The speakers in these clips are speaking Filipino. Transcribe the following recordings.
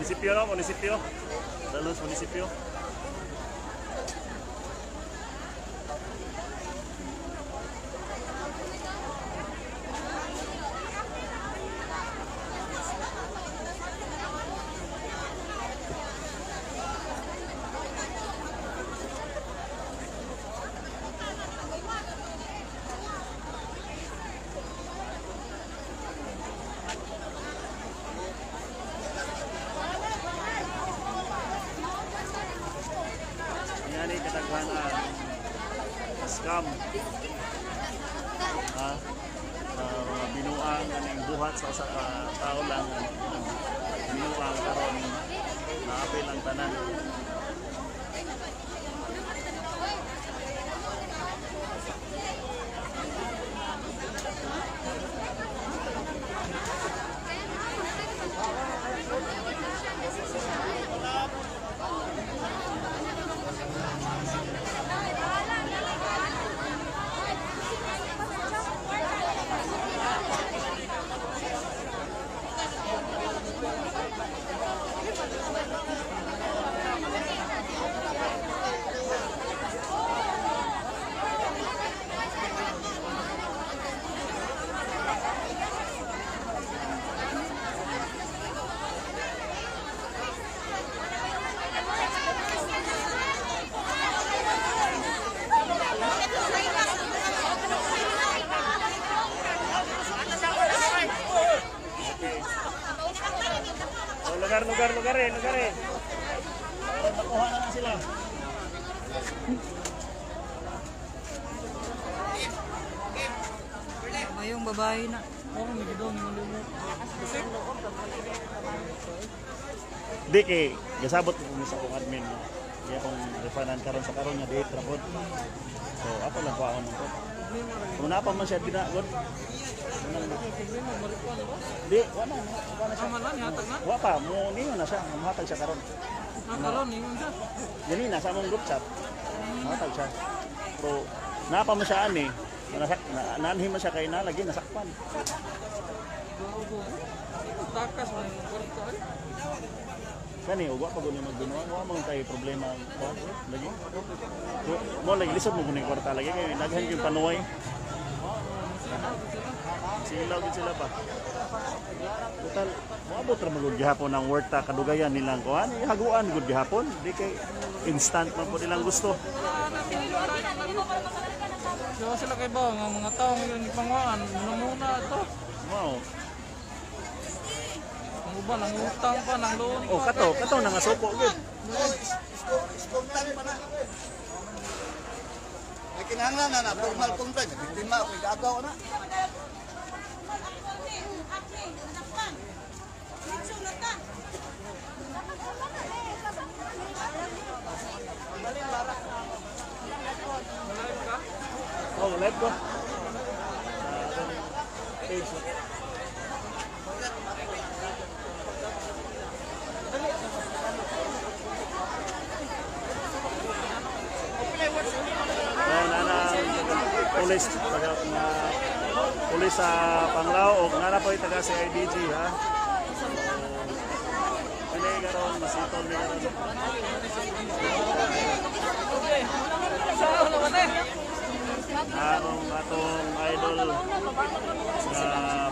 Munisipyo no, munisipyo. Dalos munisipyo. Ini kadaghanan scam mga binuang aning buhat sa usa ka tao lang binuang karon naapil ang tanan. Lugar eh. Nakuha na lang sila. Mayong babae na. Oh, may doon mo. Di kay gasabot ko sa akong admin no. Iya kong refanan karon sa karon nga date rapod. So ako lang kuha ko. Kung napa man siya dinagod. Di, wala siya. Amalan hatag na. Wa pa mo ninyo na siya, mahatag siya karon. Karon ningon siya. Dili na sa among group chat. Mahatag siya. So napa man siya ani, nanhi man siya kay nalagi nasakpan. Takas man yung kwarto ay. Kani ugwa pa guni magbinuwa, wa man tay problema lagi. Mo lagi lisod mo guni kwarta lagi kay daghan yung panuway. Silaw gid sila pa. Total, moabot ra magud gihapon ang work ta kadugayan nilang kuan, haguan gud gihapon, di kay instant man po nilang gusto. So sila kay ba nga mga tao nga panguan, muna to. Wow. Ang uban ang utang pa nang loan. Oh, kato na nga suko gud. Kontan pa na. Ay kinahanglan na formal kontan, biktima ko gagaw na. Oh, live ko. Page. Pulis sa Panglao o nana po taga si IDG ha. Ano yung garon, masitol ni garon. Atong idol sa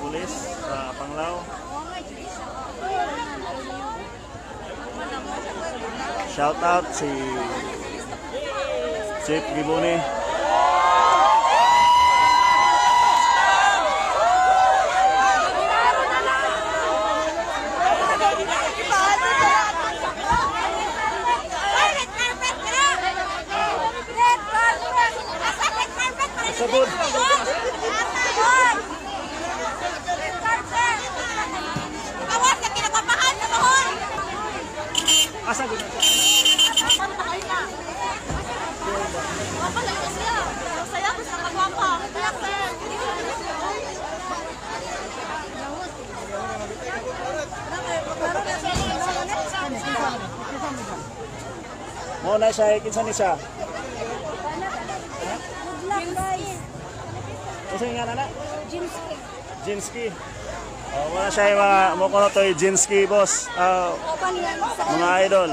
pulis sa Panglao. Shout out si Chief Gibone. Sabon. Awas na kinapapahan sa bahon. Asa gud? Apa lang siya? Saya ko sa kagwapa. Kaya sir. Mo na siya kinsa ni siya? Good luck guys. Kasi nga nana? Jinsky. Jinsky. Wala siya yung mga mukuno to Jinski boss. Open yan sa... Mga idol.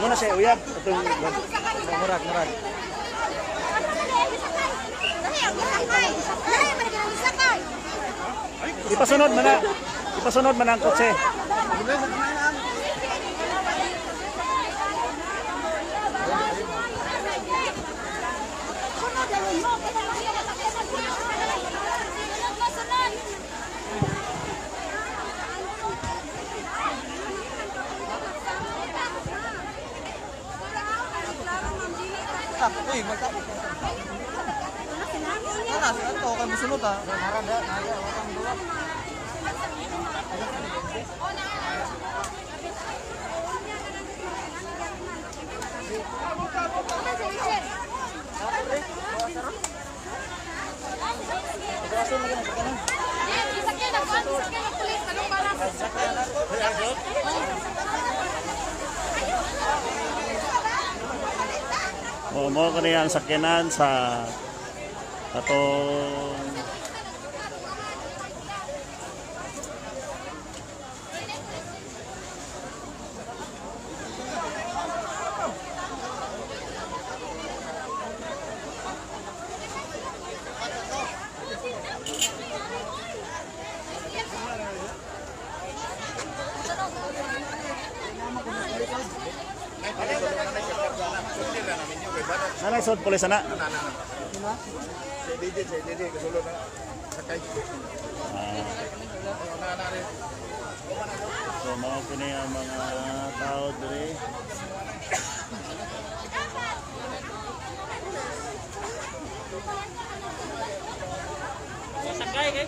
Muna siya uyab. Itong murag. Ipasunod man ang kotse. Uy, magtapos. Sila to, kay musunod ha. Narada, wakang dua. Mo ko niya ang sakyanan sa atong nanay sod pulis na. So mga ko niya ang mga tao diri. Sakay kay.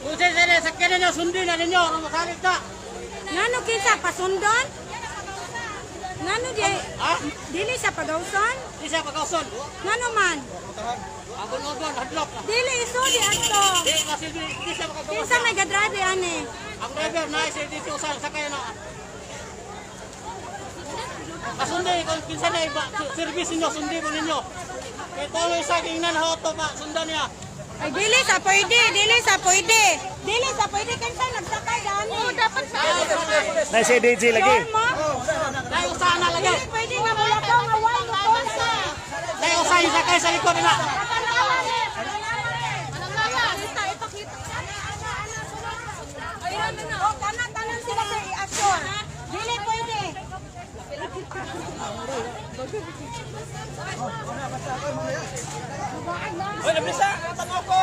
Usay sila sakyan ninyo, sundin na ninyo, masalit ka. Nano kinsa pasundon? Nano di Ha? dili sa pagawson? Di siya pagkauson. Nano man? Agon-agon, hadlok. Dili iso di ato. Di, kasi di siya Kinsa pagkauson. may gadrive ani? Ang driver na isa dito usang sakay na. Kasundi, kung pinsan na iba, service ninyo, sundi mo ninyo. Ito ang isa kingnan hoto pa, sundan niya. Ay dili sa pwede. Dili sa pwede kinsa nagsakay dani. Oo, dapat sa. Nay si DJ lagi. Dahil usahan na lagi. Dili pwede nga wala ka nga wala mo konsa. Dahil usahan yung sakay sa likod nila. Tanan sila sa i-action. Dili pwede. Hoy, nabisa! Tanaw ko!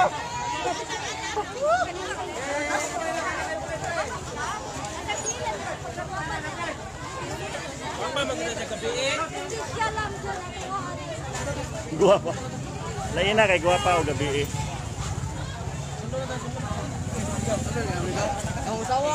Huwag ba maganda sa gabi eh? Guwapa. Lain na kay guwapa o gabi eh. Ang usawa!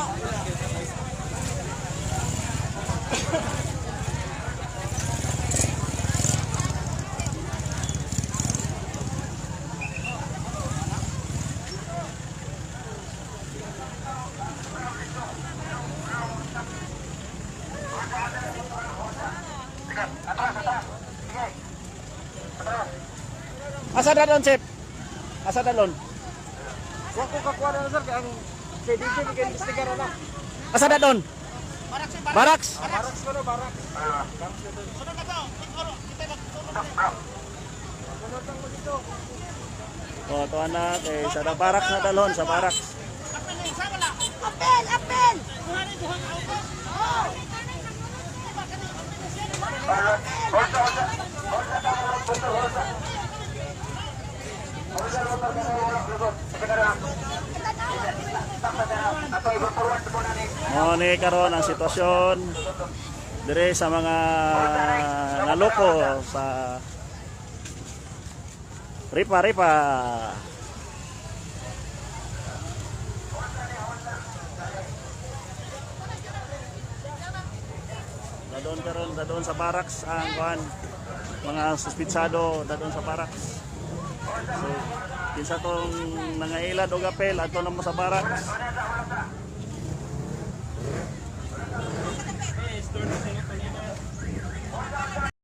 Asa dadon sip? Asa dadon? Huwag ko kakuha na sir, kaya ang CDC bigay investigar na. Asa dadon? Baraks. Baraks ko no, baraks. O to na kay sa baraks na dalon sa baraks. Apel. Mo ni karon ang sitwasyon dire sa mga naloko sa ripa. Dadon sa baraks ang kuan mga suspitsado dadon sa baraks. So kinsa tong nangailad og apel adto na mo sa baraks. store na sa inyo.